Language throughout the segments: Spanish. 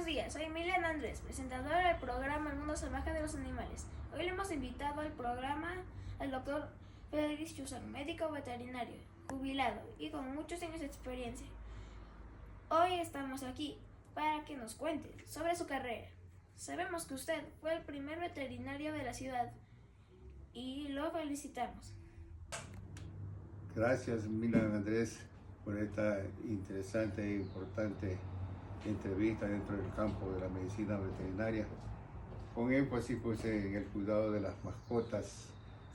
Buenos días, soy Milena Andrés, presentadora del programa El Mundo Salvaje de los Animales. Hoy le hemos invitado al programa al doctor Félix Chuzán, médico veterinario, jubilado y con muchos años de experiencia. Hoy estamos aquí para que nos cuente sobre su carrera. Sabemos que usted fue el primer veterinario de la ciudad y lo felicitamos. Gracias, Milena Andrés, por esta interesante e importante entrevista dentro del campo de la medicina veterinaria, con énfasis pues en el cuidado de las mascotas,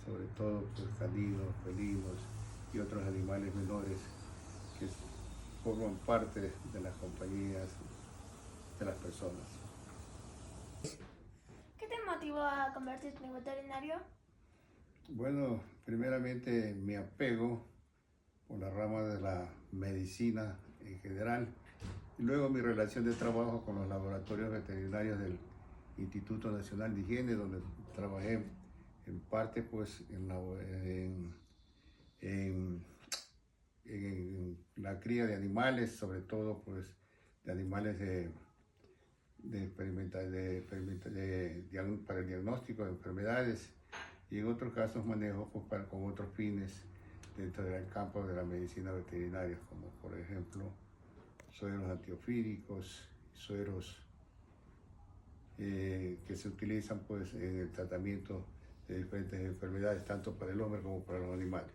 sobre todo pues caninos, felinos y otros animales menores que forman parte de las compañías de las personas. ¿Qué te motivó a convertirte en veterinario? Bueno, primeramente mi apego por la rama de la medicina en general, y luego mi relación de trabajo con los laboratorios veterinarios del Instituto Nacional de Higiene, donde trabajé en parte pues en la cría de animales, sobre todo pues de animales para el diagnóstico de enfermedades, y en otros casos manejo pues, con otros fines dentro del campo de la medicina veterinaria, como por ejemplo sueros antiofídicos, sueros que se utilizan pues, en el tratamiento de diferentes enfermedades, tanto para el hombre como para los animales.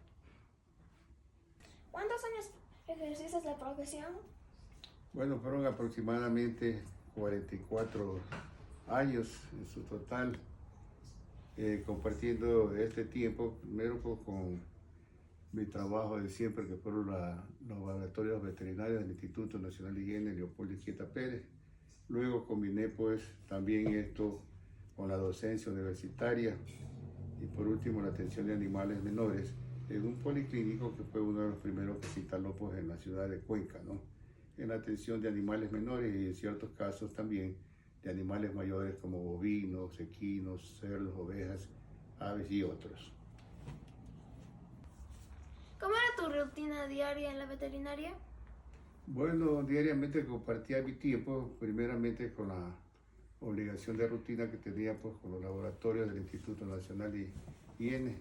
¿Cuántos años ejerciste la profesión? Bueno, fueron aproximadamente 44 años en su total, compartiendo este tiempo, primero pues, con mi trabajo de siempre, que fueron los laboratorios veterinarios del Instituto Nacional de Higiene Leopoldo Izquieta Pérez. Luego combiné pues también esto con la docencia universitaria y por último la atención de animales menores en un policlínico que fue uno de los primeros que se instaló pues en la ciudad de Cuenca, ¿no? En la atención de animales menores y en ciertos casos también de animales mayores como bovinos, equinos, cerdos, ovejas, aves y otros. ¿Cómo era tu rutina diaria en la veterinaria? Bueno, diariamente compartía mi tiempo, primeramente con la obligación de rutina que tenía pues, con los laboratorios del Instituto Nacional de Higiene,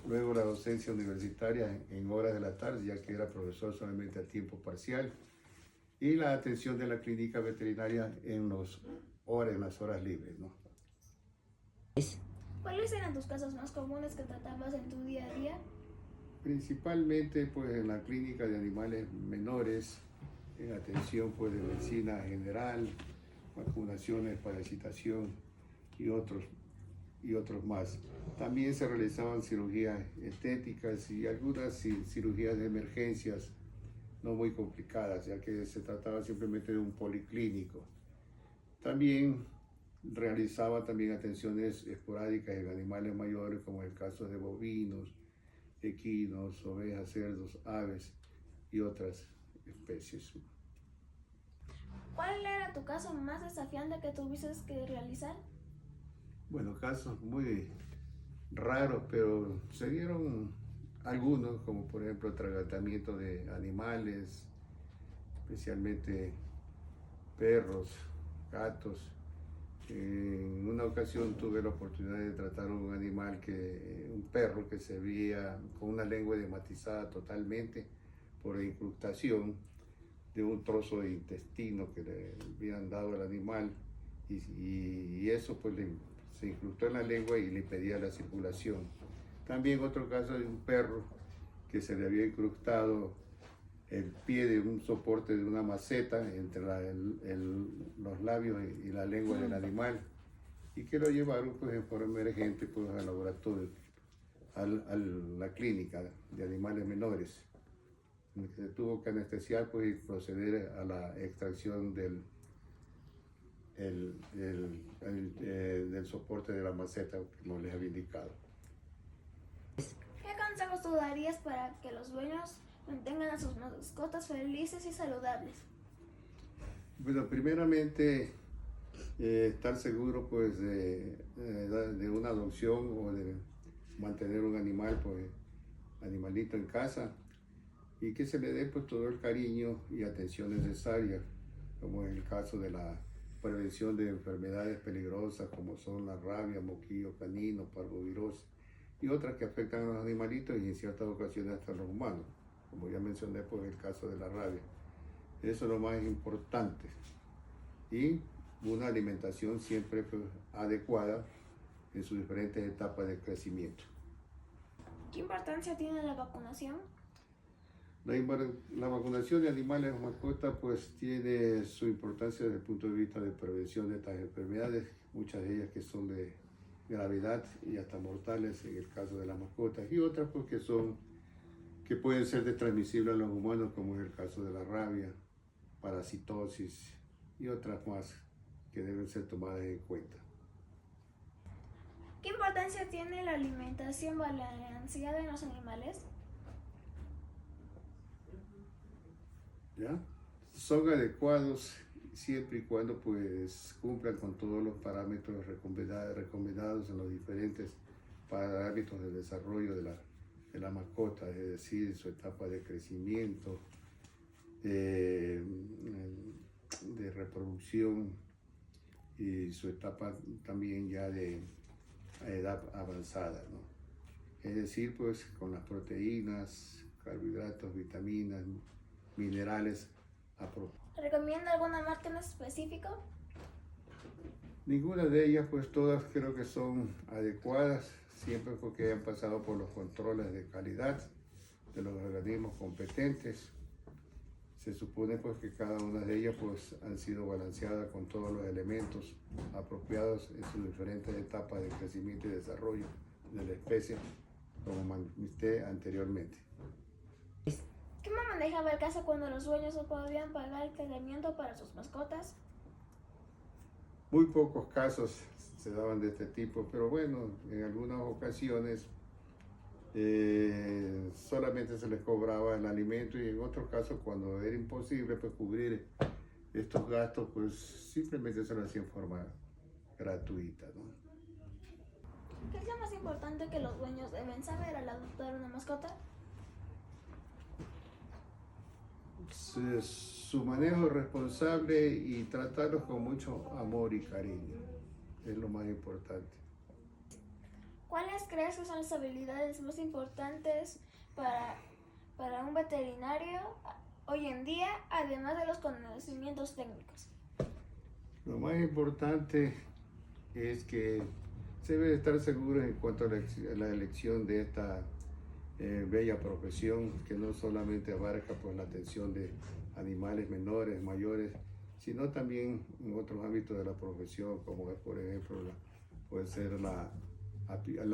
luego la docencia universitaria en horas de la tarde, ya que era profesor solamente a tiempo parcial, y la atención de la clínica veterinaria en las horas libres, ¿no? ¿Cuáles eran tus casos más comunes que tratabas en tu día a día? Principalmente pues, en la clínica de animales menores, en atención pues, de medicina general, vacunaciones, parasitación y otros más. También se realizaban cirugías estéticas y algunas cirugías de emergencias no muy complicadas, ya que se trataba simplemente de un policlínico. También realizaba también atenciones esporádicas en animales mayores, como el caso de bovinos, equinos, ovejas, cerdos, aves y otras especies. ¿Cuál era tu caso más desafiante que tuviste que realizar? Bueno, casos muy raros, pero se dieron algunos, como por ejemplo el tratamiento de animales, especialmente perros, gatos. En una ocasión tuve la oportunidad de tratar a un perro que se veía con una lengua edematizada totalmente por incrustación de un trozo de intestino que le habían dado al animal, y eso pues se incrustó en la lengua y le impedía la circulación. También otro caso de un perro que se le había incrustado el pie de un soporte de una maceta entre los labios y la lengua del animal, y que lo llevaron pues en forma emergente pues al laboratorio, a la clínica de animales menores, en el que se tuvo que anestesiar pues, y proceder a la extracción del soporte de la maceta, como les había indicado. ¿Qué consejos tú darías para que los dueños mantengan a sus mascotas felices y saludables? Bueno, primeramente estar seguro pues de una adopción o de mantener un animal, pues animalito en casa, y que se le dé pues todo el cariño y atención necesaria, como en el caso de la prevención de enfermedades peligrosas como son la rabia, moquillo canino, parvovirosis y otras que afectan a los animalitos y en ciertas ocasiones hasta a los humanos, como ya mencioné, pues el caso de la rabia. Eso es lo más importante. Y una alimentación siempre pues, adecuada en sus diferentes etapas de crecimiento. ¿Qué importancia tiene la vacunación? La vacunación de animales o mascotas pues tiene su importancia desde el punto de vista de prevención de estas enfermedades, muchas de ellas que son de gravedad y hasta mortales en el caso de las mascotas, y otras pues que pueden ser transmisibles a los humanos, como es el caso de la rabia, parasitosis y otras más que deben ser tomadas en cuenta. ¿Qué importancia tiene la alimentación balanceada en los animales? ¿Ya? Son adecuados siempre y cuando pues cumplan con todos los parámetros recomendados en los diferentes parámetros de desarrollo de la mascota, es decir, su etapa de crecimiento, de reproducción y su etapa también ya de edad avanzada, ¿no? Es decir, pues con las proteínas, carbohidratos, vitaminas, minerales apropiados. ¿Recomienda alguna marca en específico? Ninguna de ellas, pues todas creo que son adecuadas, siempre porque hayan pasado por los controles de calidad de los organismos competentes. Se supone pues que cada una de ellas pues han sido balanceadas con todos los elementos apropiados en sus diferentes etapas de crecimiento y desarrollo de la especie, como manifesté anteriormente. ¿Cómo manejaba el caso cuando los dueños no podían pagar el tratamiento para sus mascotas? Muy pocos casos se daban de este tipo, pero bueno, en algunas ocasiones solamente se les cobraba el alimento, y en otros casos, cuando era imposible pues, cubrir estos gastos, pues simplemente se lo hacía en forma gratuita, ¿no? ¿Qué es lo más importante que los dueños deben saber al adoptar una mascota? Su manejo responsable y tratarlos con mucho amor y cariño es lo más importante. ¿Cuáles crees que son las habilidades más importantes para un veterinario hoy en día, además de los conocimientos técnicos? Lo más importante es que se debe estar seguro en cuanto a la elección de esta bella profesión, que no solamente abarca pues, la atención de animales menores, mayores, sino también en otros ámbitos de la profesión, como es, por ejemplo, puede ser la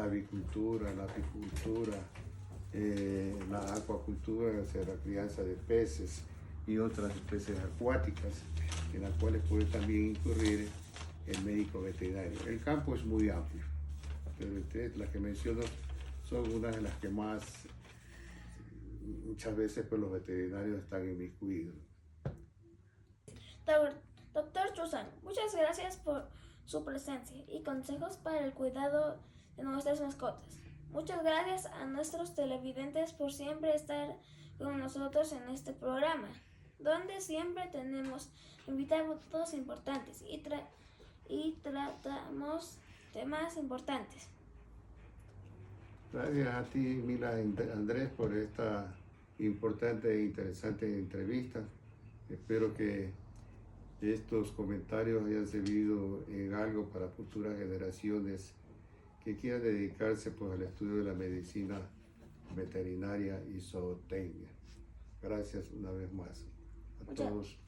avicultura, la apicultura, la acuacultura, o sea, la crianza de peces y otras especies acuáticas, en las cuales puede también incurrir el médico veterinario. El campo es muy amplio, pero las que menciono son unas de las que más, muchas veces pues, los veterinarios están inmiscuidos. Doctor Chuzan, muchas gracias por su presencia y consejos para el cuidado de nuestras mascotas. Muchas gracias a nuestros televidentes por siempre estar con nosotros en este programa, donde siempre tenemos invitados importantes y tratamos temas importantes. Gracias a ti, Mila Andrés, por esta importante e interesante entrevista. Espero que estos comentarios hayan servido en algo para futuras generaciones que quieran dedicarse pues, al estudio de la medicina veterinaria y zootecnia. Gracias una vez más a todos.